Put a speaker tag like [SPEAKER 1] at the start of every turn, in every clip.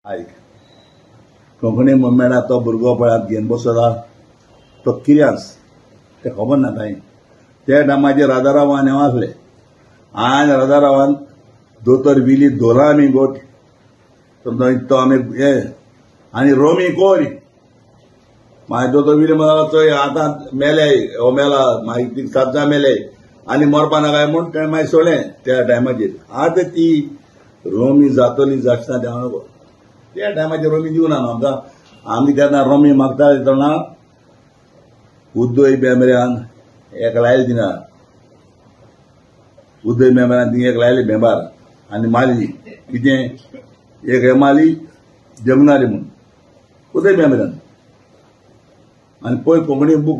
[SPEAKER 1] आयक कोंकणी मेळा तो भुरगो पळय घेवन बसला तो कित्यास ते खबर ना कांय. त्या टायमाचेर राजारावान हें आसलें आनी राजारावान दोतोर विली धोला आमी गोट तो आमी हे आनी रोमी कोर मागीर दोतोर विली म्हणून चोय आतां मेले हो मेला मागीर सातजा मेले आनी मरपा नाका म्हूण तेणें मागीर सोडलें त्या टायमाचेर. आतां ती रोमी जातली जातना देंव नको त्या टायमाचेर रोमी दिवना न्हू आमकां. आमी तेन्ना रोमी मागता तेन्ना उदय बेंबऱ्यान एक लायले तिंगा उदय बेंबऱ्यान थिंगा एक लायले बेंबार आनी मारली कितें एक हे मारली जगनारी म्हूण उदय बेंबऱ्यान. आनी पळय कोंकणी बूक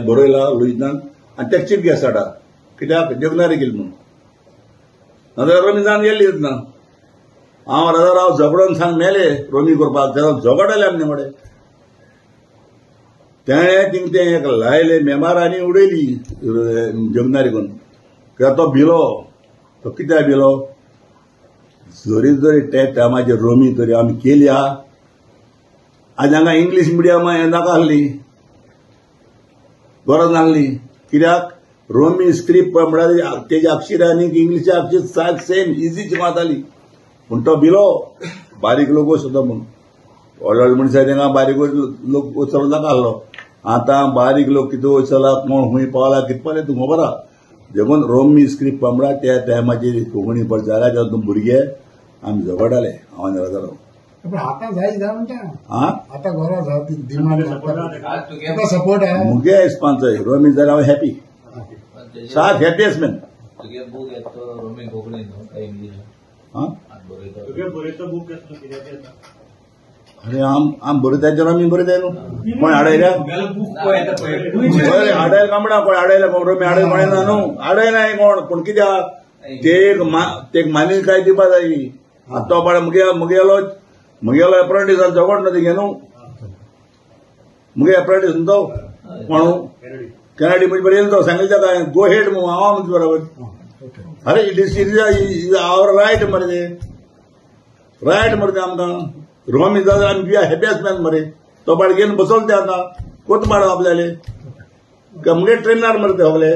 [SPEAKER 1] बरयला लुईनान आनी तेका चिटकी आसता कित्याक जगनारी केली म्हूण. नाजाल्यार रोमी जावन गेल्ली ना. हांव राजाराव झगडोन सांग मेले रोमी करपाक तेन्ना झगडले आमने मडे तेणें थिंग तें एक लायले मेंबार आनी उडयली जगनारी करून. कित्याक तो भिलो तो कित्याक भिलो जरी त्या टायमाचेर रोमी तरी आमी केली हा. आनी हांगा इंग्लीश मिडियम हें नाका आसली गरज नासली कित्याक रोमी स्क्रिप्ट म्हणल्यार तेजे अक्षर आनी इंग्लिश अक्षर सेम इजी मारताली. पूण तो भिलो बारीक लोक वचता म्हूण व्हड व्हड मनशां तेंगा बारीक लोक वचलो नाका आसलो. आतां बारीक लोक कितें वचला कोण खूंय पावला कितें पावलें तुमकां खबर आहा. देखून रोमी स्क्रिप्ट म्हणल्यार त्या टायमाचेर कोंकणी प्रचाराच्या भुरगे आमी झगडटाले हांव आनी राजाराव.
[SPEAKER 2] सपोर्ट आहे
[SPEAKER 1] मुगे रिस्पॉन्स रोमी जाल्यार हांव हॅपी सात हॅपीएस्ट मॅन.
[SPEAKER 3] रोमी कोंकणी
[SPEAKER 1] अरे आम बरयताचे रोमी बरयताय न्हू कोण हाडयल्या हाडयल कांबडा कोण हाडयल्या रोमी हाडय म्हणना न्हू हाडयनाय कोण पूण कित्याक ते मान्यताय दिवपा जाय. तो बाळ मुगेलो एप्रेंटीस झगड ना तिगे न्हू मुगे एप्रेंटीस न्हू तो कोण कॅनडी म्हणजे बरें तो सांगितलं काय गो हेड म्हणून हांव म्हणजे बरोबर. अरे इट इज आवर रायट मरे ते रायट मरे ते आमकां रोमी जाल्यार आमी बी हॅपीएस्ट मॅन मरे. तो बाळ घेवन बसवले ते आतां कोत माड आपल्याले मुगे ट्रेनर मरे ते सगळे